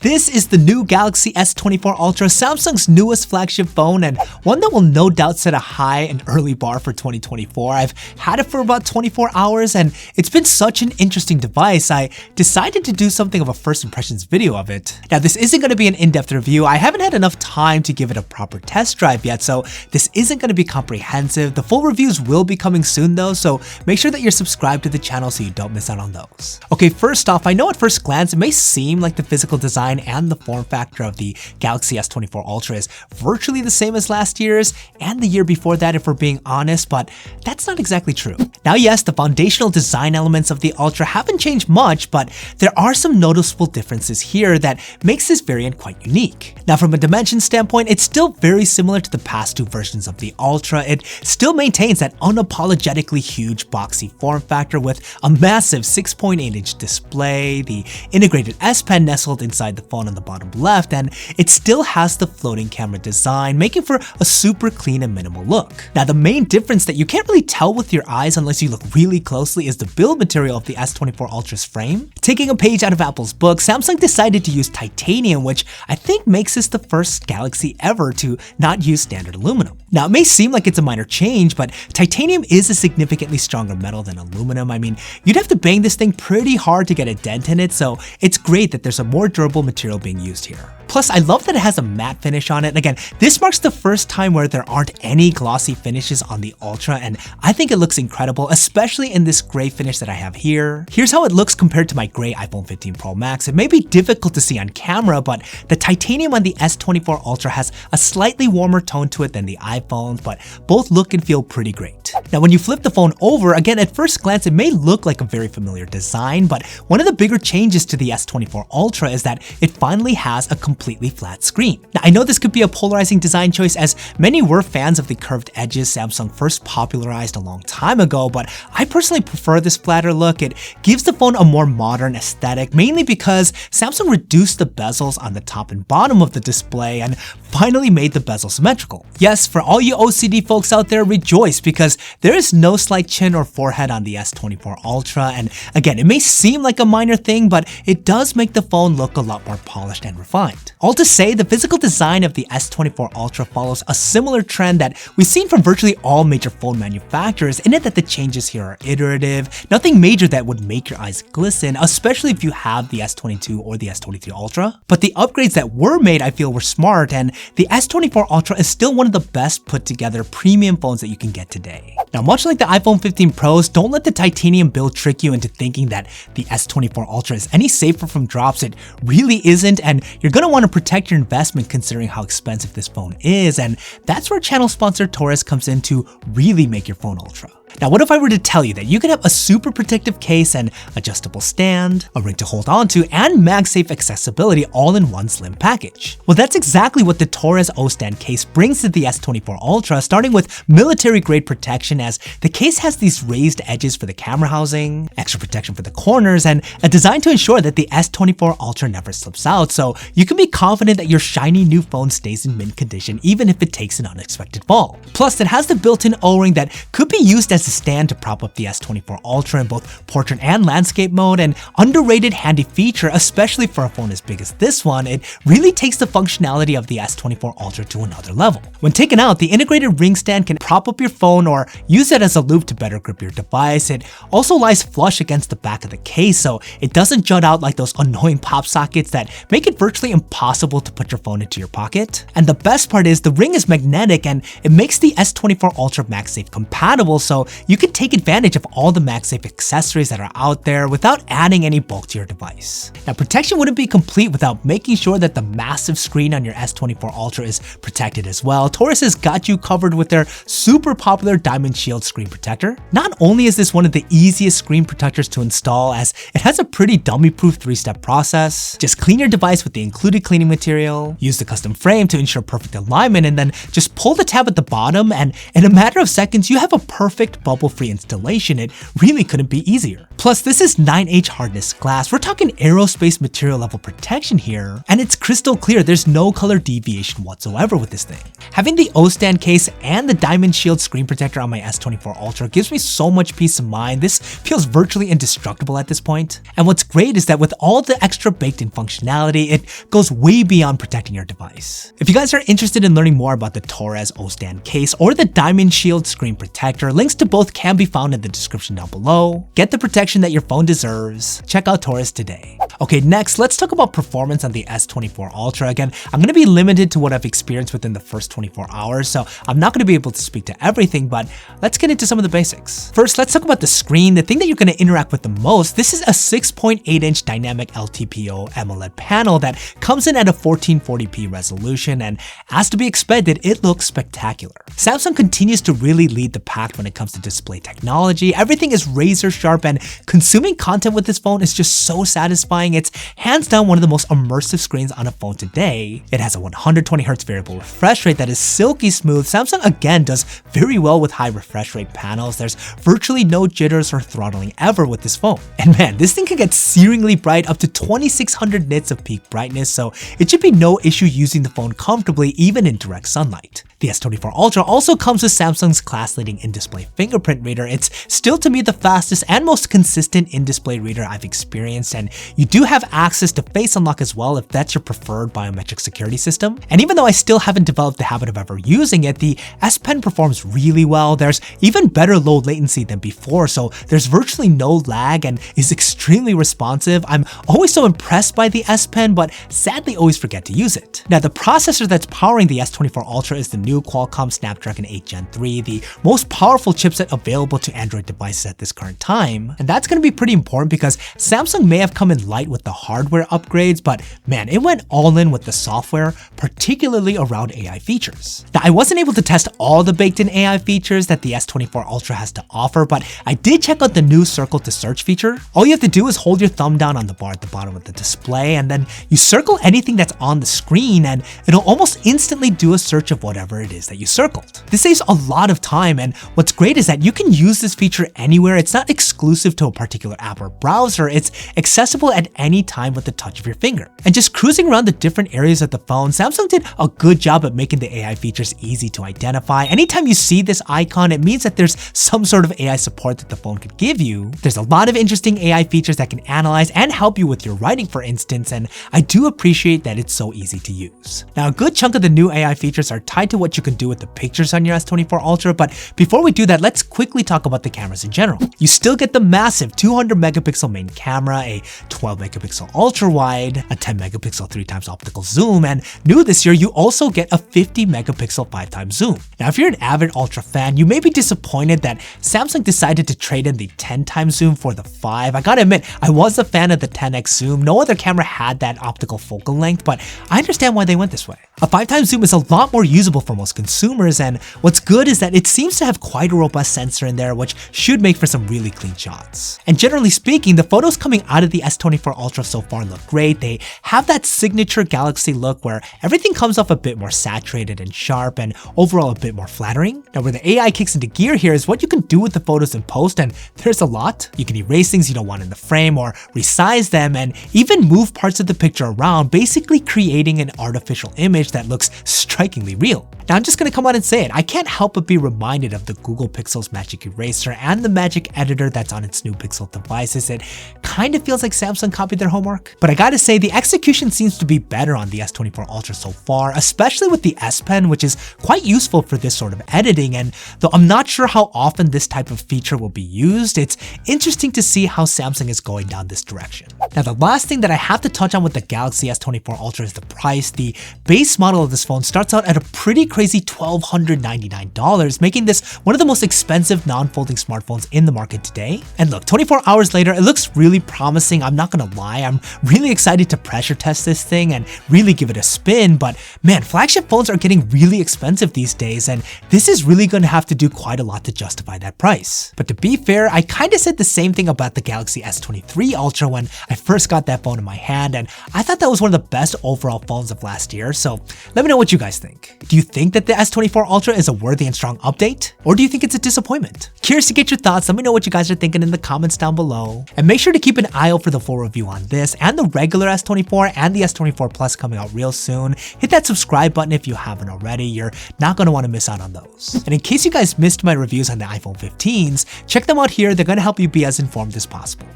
This is the new Galaxy S24 Ultra, Samsung's newest flagship phone, and one that will no doubt set a high and early bar for 2024. I've had it for about 24 hours, and it's been such an interesting device, I decided to do something of a first impressions video of it. Now, this isn't going to be an in-depth review. I haven't had enough time to give it a proper test drive yet, so this isn't going to be comprehensive. The full reviews will be coming soon though, so make sure that you're subscribed to the channel so you don't miss out on those. Okay, first off, I know at first glance it may seem like the physical design and the form factor of the Galaxy S24 Ultra is virtually the same as last year's and the year before that, if we're being honest, but that's not exactly true. Now, yes, the foundational design elements of the Ultra haven't changed much, but there are some noticeable differences here that makes this variant quite unique. Now, from a dimension standpoint, it's still very similar to the past two versions of the Ultra. It still maintains that unapologetically huge boxy form factor with a massive 6.8-inch display, the integrated S Pen nestled inside the phone on the bottom left, and it still has the floating camera design, making for a super clean and minimal look. Now, the main difference that you can't really tell with your eyes unless you look really closely is the build material of the S24 Ultra's frame. Taking a page out of Apple's book, Samsung decided to use titanium, which I think makes this the first Galaxy ever to not use standard aluminum. Now, it may seem like it's a minor change, but titanium is a significantly stronger metal than aluminum. I mean, you'd have to bang this thing pretty hard to get a dent in it, so it's great that there's a more durable material being used here. Plus, I love that it has a matte finish on it. Again, this marks the first time where there aren't any glossy finishes on the Ultra, and I think it looks incredible, especially in this gray finish that I have here. Here's how it looks compared to my gray iPhone 15 Pro Max. It may be difficult to see on camera, but the titanium on the S24 Ultra has a slightly warmer tone to it than the iPhones, but both look and feel pretty great. Now, when you flip the phone over, again, at first glance, it may look like a very familiar design, but one of the bigger changes to the S24 Ultra is that it finally has a completely flat screen. Now, I know this could be a polarizing design choice, as many were fans of the curved edges Samsung first popularized a long time ago, but I personally prefer this flatter look. It gives the phone a more modern aesthetic, mainly because Samsung reduced the bezels on the top and bottom of the display and finally made the bezel symmetrical. Yes, for all you OCD folks out there, rejoice, because there is no slight chin or forehead on the S24 Ultra, and again, it may seem like a minor thing, but it does make the phone look a lot more polished and refined. All to say, the physical design of the S24 Ultra follows a similar trend that we've seen from virtually all major phone manufacturers, in it that the changes here are iterative, nothing major that would make your eyes glisten, especially if you have the S22 or the S23 Ultra. But the upgrades that were made, I feel, were smart, and the S24 Ultra is still one of the best put together premium phones that you can get today. Now, much like the iPhone 15 Pros, don't let the titanium build trick you into thinking that the S24 Ultra is any safer from drops. It really isn't, and you're going to want to protect your investment considering how expensive this phone is, and that's where channel sponsor Torras comes in to really make your phone ultra. Now, what if I were to tell you that you could have a super protective case and adjustable stand, a ring to hold onto, and MagSafe accessibility all in one slim package? Well, that's exactly what the Torras O-Stand case brings to the S24 Ultra, starting with military-grade protection, as the case has these raised edges for the camera housing, extra protection for the corners, and a design to ensure that the S24 Ultra never slips out, so you can be confident that your shiny new phone stays in mint condition even if it takes an unexpected fall. Plus, it has the built-in O-ring that could be used as a stand to prop up the S24 Ultra in both portrait and landscape mode, an underrated handy feature, especially for a phone as big as this one. It really takes the functionality of the S24 Ultra to another level. When taken out, the integrated ring stand can prop up your phone or use it as a loop to better grip your device. It also lies flush against the back of the case, so it doesn't jut out like those annoying pop sockets that make it virtually impossible to put your phone into your pocket. And the best part is the ring is magnetic, and it makes the S24 Ultra MagSafe compatible, so you can take advantage of all the MagSafe accessories that are out there without adding any bulk to your device. Now, protection wouldn't be complete without making sure that the massive screen on your S24 Ultra is protected as well. Torras has got you covered with their super popular Diamond Shield screen protector. Not only is this one of the easiest screen protectors to install, as it has a pretty dummy-proof 3-step process. Just clean your device with the included cleaning material, use the custom frame to ensure perfect alignment, and then just pull the tab at the bottom, and in a matter of seconds, you have a perfect quick bubble-free installation, it really couldn't be easier. Plus, this is 9H hardness glass. We're talking aerospace material level protection here, and it's crystal clear. There's no color deviation whatsoever with this thing. Having the O-stand case and the Diamond Shield screen protector on my S24 Ultra gives me so much peace of mind. This feels virtually indestructible at this point. And what's great is that with all the extra baked-in functionality, it goes way beyond protecting your device. If you guys are interested in learning more about the Torras O-stand case or the Diamond Shield screen protector, links to both can be found in the description down below. Get the protection that your phone deserves. Check out Torras today. Okay, next, let's talk about performance on the S24 Ultra. Again, I'm going to be limited to what I've experienced within the first 24 hours, so I'm not going to be able to speak to everything, but let's get into some of the basics. First, let's talk about the screen, the thing that you're going to interact with the most. This is a 6.8-inch dynamic LTPO AMOLED panel that comes in at a 1440p resolution, and as to be expected, it looks spectacular. Samsung continues to really lead the pack when it comes to display technology. Everything is razor sharp, and consuming content with this phone is just so satisfying. It's hands down one of the most immersive screens on a phone today. It has a 120Hz variable refresh rate that is silky smooth. Samsung again does very well with high refresh rate panels. There's virtually no jitters or throttling ever with this phone. And man, this thing can get searingly bright, up to 2600 nits of peak brightness, so it should be no issue using the phone comfortably even in direct sunlight. The S24 Ultra also comes with Samsung's class-leading in-display fingerprint reader. It's still to me the fastest and most consistent in-display reader I've experienced, and you do have access to Face Unlock as well if that's your preferred biometric security system. And even though I still haven't developed the habit of ever using it, the S Pen performs really well. There's even better low latency than before, so there's virtually no lag and is extremely responsive. I'm always so impressed by the S Pen, but sadly always forget to use it. Now, the processor that's powering the S24 Ultra is the new Qualcomm Snapdragon 8 Gen 3, the most powerful chipset available to Android devices at this current time. And that's going to be pretty important because Samsung may have come in light with the hardware upgrades, but man, it went all in with the software, particularly around AI features. Now, I wasn't able to test all the baked-in AI features that the S24 Ultra has to offer, but I did check out the new circle to search feature. All you have to do is hold your thumb down on the bar at the bottom of the display, and then you circle anything that's on the screen, and it'll almost instantly do a search of whatever it is that you circled. This saves a lot of time, and what's great is that you can use this feature anywhere. It's not exclusive to a particular app or browser. It's accessible at any time with the touch of your finger. And just cruising around the different areas of the phone, Samsung did a good job at making the AI features easy to identify. Anytime you see this icon, it means that there's some sort of AI support that the phone could give you. There's a lot of interesting AI features that can analyze and help you with your writing, for instance, and I do appreciate that it's so easy to use. Now, a good chunk of the new AI features are tied to what you can do with the pictures on your S24 Ultra, but before we do that, let's quickly talk about the cameras in general. You still get the massive 200 megapixel main camera, a 12 megapixel ultra wide, a 10 megapixel 3x optical zoom, and new this year, you also get a 50 megapixel 5x zoom. Now, if you're an avid ultra fan, you may be disappointed that Samsung decided to trade in the 10x zoom for the 5. I gotta admit, I was a fan of the 10x zoom. No other camera had that optical focal length, but I understand why they went this way. A 5x zoom is a lot more usable for most consumers, and what's good is that it seems to have quite a robust sensor in there, which should make for some really clean shots. And generally speaking, the photos coming out of the S24 Ultra so far look great. They have that signature Galaxy look where everything comes off a bit more saturated and sharp and overall a bit more flattering. Now, where the AI kicks into gear here is what you can do with the photos in post, and there's a lot. You can erase things you don't want in the frame or resize them and even move parts of the picture around, basically creating an artificial image that looks strikingly real. Now, I'm just gonna come out and say it. I can't help but be reminded of the Google Pixel's Magic Eraser and the Magic Editor that's on its new Pixel devices. It kind of feels like Samsung copied their homework. But I gotta say, the execution seems to be better on the S24 Ultra so far, especially with the S Pen, which is quite useful for this sort of editing. And though I'm not sure how often this type of feature will be used, it's interesting to see how Samsung is going down this direction. Now, the last thing that I have to touch on with the Galaxy S24 Ultra is the price. The base model of this phone starts out at a pretty crazy $1,299, making this one of the most expensive non-folding smartphones in the market today. And look, 24 hours later, it looks really promising. I'm not gonna lie, I'm really excited to pressure test this thing and really give it a spin, but man, flagship phones are getting really expensive these days, and this is really gonna have to do quite a lot to justify that price. But to be fair, I kinda said the same thing about the Galaxy S23 Ultra when I first got that phone in my hand, and I thought that was one of the best overall phones of last year, so let me know what you guys think. Do you think think that the S24 Ultra is a worthy and strong update? Or do you think it's a disappointment? Curious to get your thoughts. Let me know what you guys are thinking in the comments down below. And make sure to keep an eye out for the full review on this and the regular S24 and the S24 Plus coming out real soon. Hit that subscribe button if you haven't already. You're not going to want to miss out on those. And in case you guys missed my reviews on the iPhone 15s, check them out here. They're going to help you be as informed as possible.